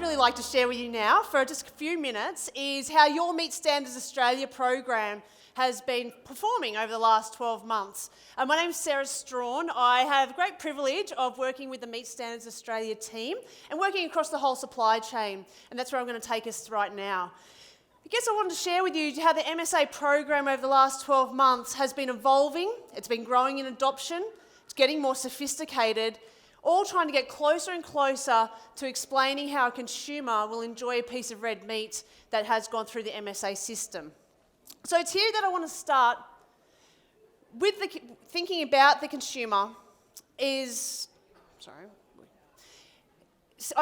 really like to share with you now for just a few minutes is how your Meat Standards Australia program has been performing over the last 12 months. My name is Sarah Strachan. I have the great privilege of working with the Meat Standards Australia team and working across the whole supply chain, and that's where I'm going to take us right now. I guess I wanted to share with you how the MSA program over the last 12 months has been evolving. It's been growing in adoption. It's getting more sophisticated, all trying to get closer and closer to explaining how a consumer will enjoy a piece of red meat that has gone through the MSA system. So it's here that I want to start with thinking about the consumer I'm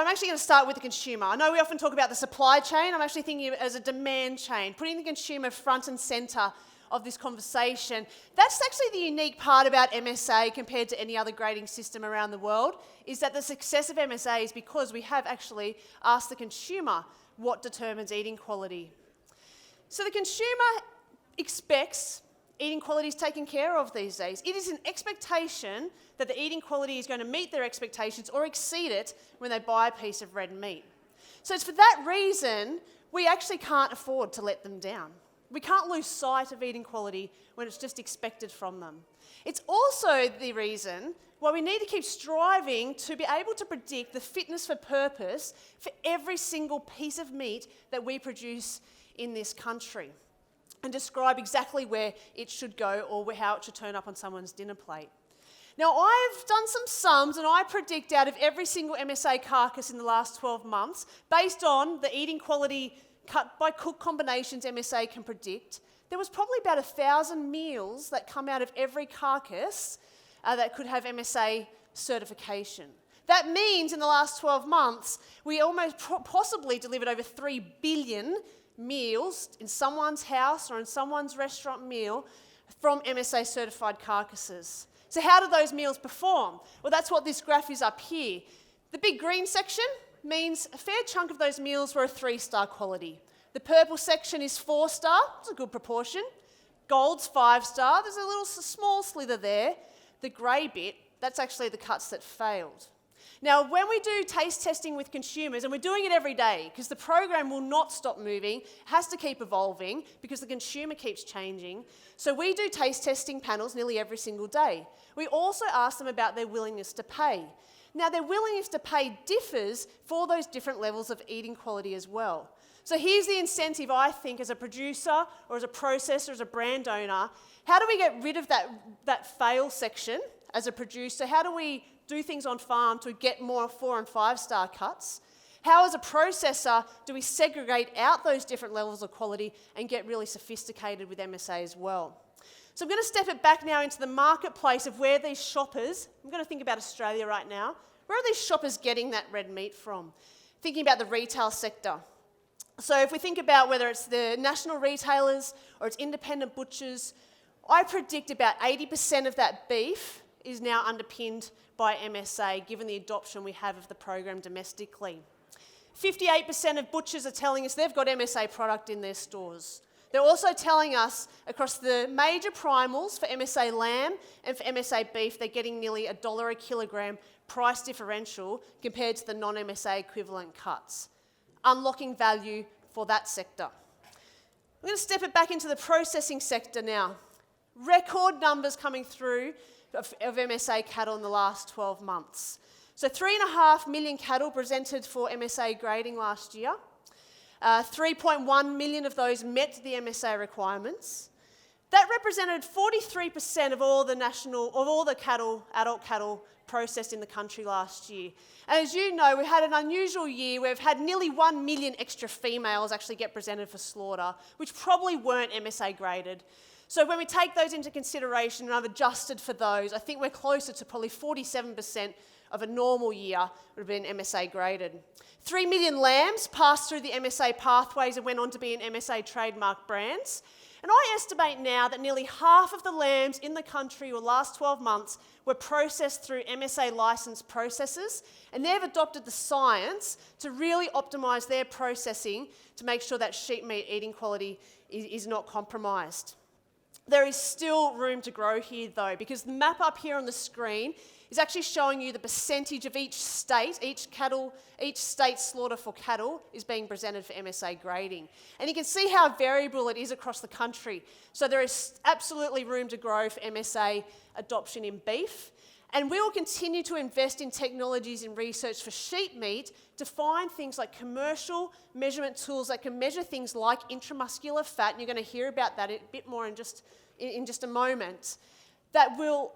actually going to start with the consumer. I know we often talk about the supply chain. I'm actually thinking of it as a demand chain, putting the consumer front and centre of this conversation. That's actually the unique part about MSA compared to any other grading system around the world, is that the success of MSA is because we have actually asked the consumer what determines eating quality. So the consumer expects eating quality is taken care of these days. It is an expectation that the eating quality is going to meet their expectations or exceed it when they buy a piece of red meat. So it's for that reason we actually can't afford to let them down. We can't lose sight of eating quality when it's just expected from them. It's also the reason why we need to keep striving to be able to predict the fitness for purpose for every single piece of meat that we produce in this country, and describe exactly where it should go or how it should turn up on someone's dinner plate. Now, I've done some sums, and I predict out of every single MSA carcass in the last 12 months, based on the eating quality cut by cook combinations MSA can predict, there was probably about 1,000 meals that come out of every carcass that could have MSA certification. That means in the last 12 months, we almost possibly delivered over 3 billion meals in someone's house or in someone's restaurant meal from MSA certified carcasses. So how do those meals perform? Well, that's what this graph is up here. The big green section means a fair chunk of those meals were a 3-star quality. The purple section is 4-star, it's a good proportion. Gold's 5-star, there's a little small slither there. The grey bit, that's actually the cuts that failed. Now, when we do taste testing with consumers, and we're doing it every day, because the program will not stop moving, it has to keep evolving, because the consumer keeps changing. So we do taste testing panels nearly every single day. We also ask them about their willingness to pay. Now, their willingness to pay differs for those different levels of eating quality as well. So here's the incentive, I think, as a producer, or as a processor, as a brand owner. How do we get rid of that fail section as a producer? How do we do things on farm to get more 4- and 5-star cuts? How, as a processor, do we segregate out those different levels of quality and get really sophisticated with MSA as well? So I'm going to step it back now into the marketplace of where these shoppers, I'm going to think about Australia right now, where are these shoppers getting that red meat from? Thinking about the retail sector. So if we think about whether it's the national retailers or it's independent butchers, I predict about 80% of that beef is now underpinned by MSA, given the adoption we have of the program domestically. 58% of butchers are telling us they've got MSA product in their stores. They're also telling us across the major primals for MSA lamb and for MSA beef, they're getting nearly $1 a kilogram price differential compared to the non-MSA equivalent cuts, unlocking value for that sector. I'm going to step it back into the processing sector now. Record numbers coming through of MSA cattle in the last 12 months. So 3.5 million cattle presented for MSA grading last year. 3.1 million of those met the MSA requirements. That represented 43% of all the cattle, adult cattle processed in the country last year. And as you know, we had an unusual year. We've had nearly 1 million extra females actually get presented for slaughter, which probably weren't MSA graded. So when we take those into consideration, and I've adjusted for those, I think we're closer to probably 47% of a normal year would have been MSA graded. 3 million lambs passed through the MSA pathways and went on to be in MSA trademark brands. And I estimate now that nearly half of the lambs in the country over the last 12 months were processed through MSA licensed processors, and they've adopted the science to really optimise their processing to make sure that sheep meat eating quality is not compromised. There is still room to grow here though, because the map up here on the screen is actually showing you the percentage of each state, each state slaughter for cattle is being presented for MSA grading. And you can see how variable it is across the country. So there is absolutely room to grow for MSA adoption in beef. And we will continue to invest in technologies and research for sheep meat to find things like commercial measurement tools that can measure things like intramuscular fat, and you're going to hear about that a bit more in just a moment, that will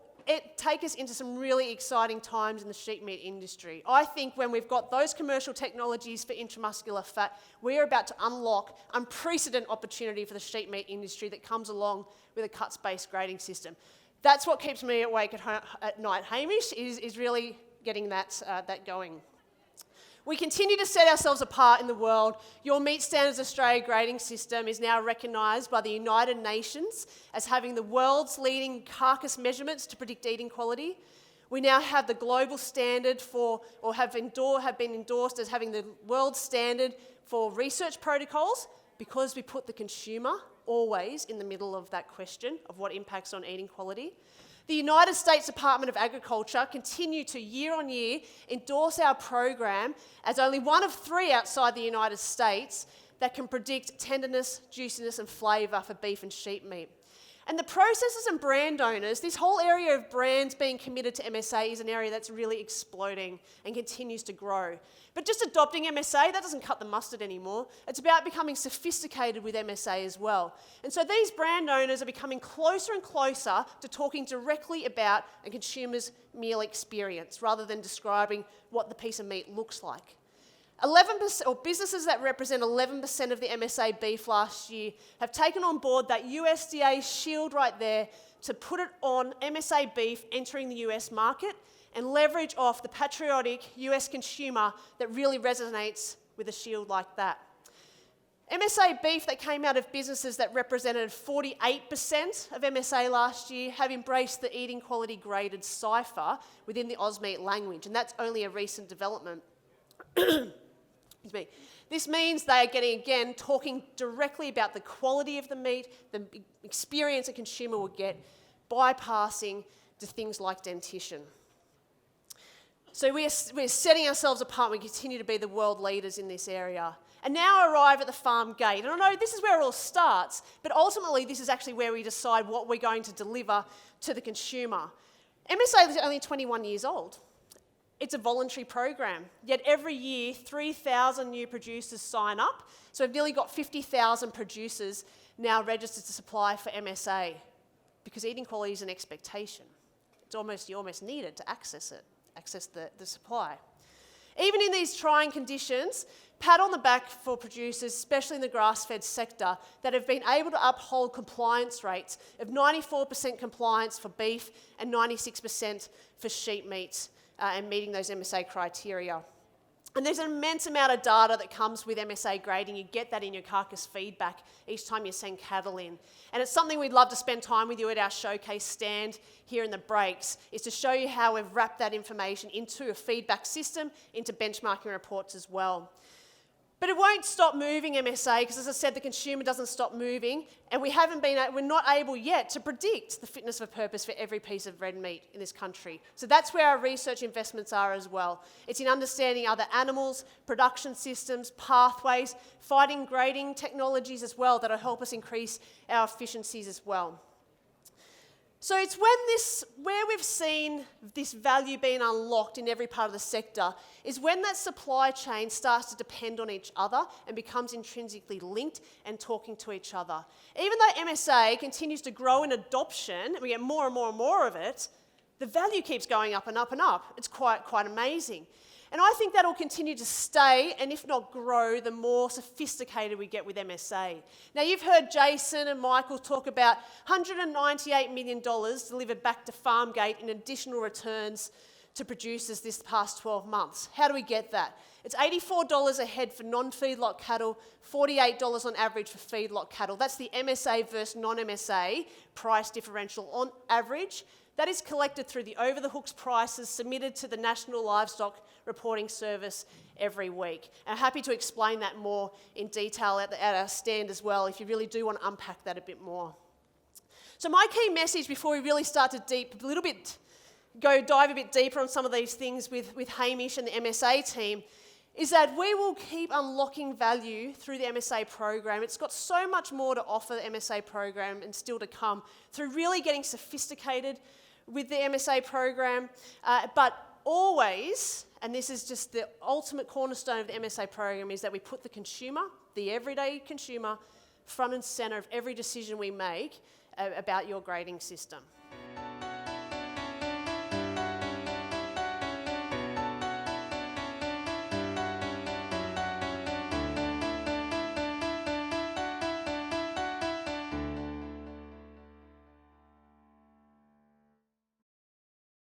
take us into some really exciting times in the sheep meat industry. I think when we've got those commercial technologies for intramuscular fat, we are about to unlock unprecedented opportunity for the sheep meat industry that comes along with a cuts-based grading system. That's what keeps me awake at night, Hamish, is really getting that going. We continue to set ourselves apart in the world. Your Meat Standards Australia grading system is now recognised by the United Nations as having the world's leading carcass measurements to predict eating quality. We now have the global standard for, or have been endorsed as having the world standard for research protocols, because we put the consumer always in the middle of that question of what impacts on eating quality. The United States Department of Agriculture continue to year on year endorse our program as only one of 3 outside the United States that can predict tenderness, juiciness and flavour for beef and sheep meat. And the processors and brand owners, this whole area of brands being committed to MSA is an area that's really exploding and continues to grow. But just adopting MSA, that doesn't cut the mustard anymore. It's about becoming sophisticated with MSA as well. And so these brand owners are becoming closer and closer to talking directly about a consumer's meal experience rather than describing what the piece of meat looks like. 11%, or businesses that represent 11% of the MSA beef last year have taken on board that USDA shield right there to put it on MSA beef entering the US market and leverage off the patriotic US consumer that really resonates with a shield like that. MSA beef that came out of businesses that represented 48% of MSA last year have embraced the eating quality graded cipher within the AusMeat language, and that's only a recent development. This means they are getting, again, talking directly about the quality of the meat, the experience a consumer will get, bypassing to things like dentition. So we're setting ourselves apart. We continue to be the world leaders in this area. And now arrive at the farm gate. And I know this is where it all starts, but ultimately this is actually where we decide what we're going to deliver to the consumer. MSA is only 21 years old. It's a voluntary program, yet every year 3,000 new producers sign up. So we've nearly got 50,000 producers now registered to supply for MSA, because eating quality is an expectation. You almost need it to access the supply. Even in these trying conditions, pat on the back for producers, especially in the grass-fed sector, that have been able to uphold compliance rates of 94% compliance for beef and 96% for sheep meat. And meeting those MSA criteria. And there's an immense amount of data that comes with MSA grading. You get that in your carcass feedback each time you send cattle in. And it's something we'd love to spend time with you at our showcase stand here in the breaks, is to show you how we've wrapped that information into a feedback system, into benchmarking reports as well. But it won't stop moving MSA, because as I said, the consumer doesn't stop moving, and we're not able yet to predict the fitness for purpose for every piece of red meat in this country. So that's where our research investments are as well. It's in understanding other animals, production systems, pathways, fighting grading technologies as well that'll help us increase our efficiencies as well. So it's where we've seen this value being unlocked in every part of the sector, is when that supply chain starts to depend on each other and becomes intrinsically linked and talking to each other. Even though MSA continues to grow in adoption, and we get more and more and more of it, the value keeps going up and up and up. It's quite amazing. And I think that'll continue to stay, and if not grow, the more sophisticated we get with MSA. Now, you've heard Jason and Michael talk about $198 million delivered back to Farmgate in additional returns to producers this past 12 months. How do we get that? It's $84 a head for non-feedlot cattle, $48 on average for feedlot cattle. That's the MSA versus non-MSA price differential on average. That is collected through the over-the-hooks prices submitted to the National Livestock Reporting Service every week. I'm happy to explain that more in detail at our stand as well, if you really do want to unpack that a bit more. So my key message before we really start to dive a bit deeper on some of these things with Hamish and the MSA team is that we will keep unlocking value through the MSA program. It's got so much more to offer the MSA program and still to come through really getting sophisticated with the MSA program, but always, and this is just the ultimate cornerstone of the MSA program, is that we put the consumer, the everyday consumer, front and centre of every decision we make about your grading system.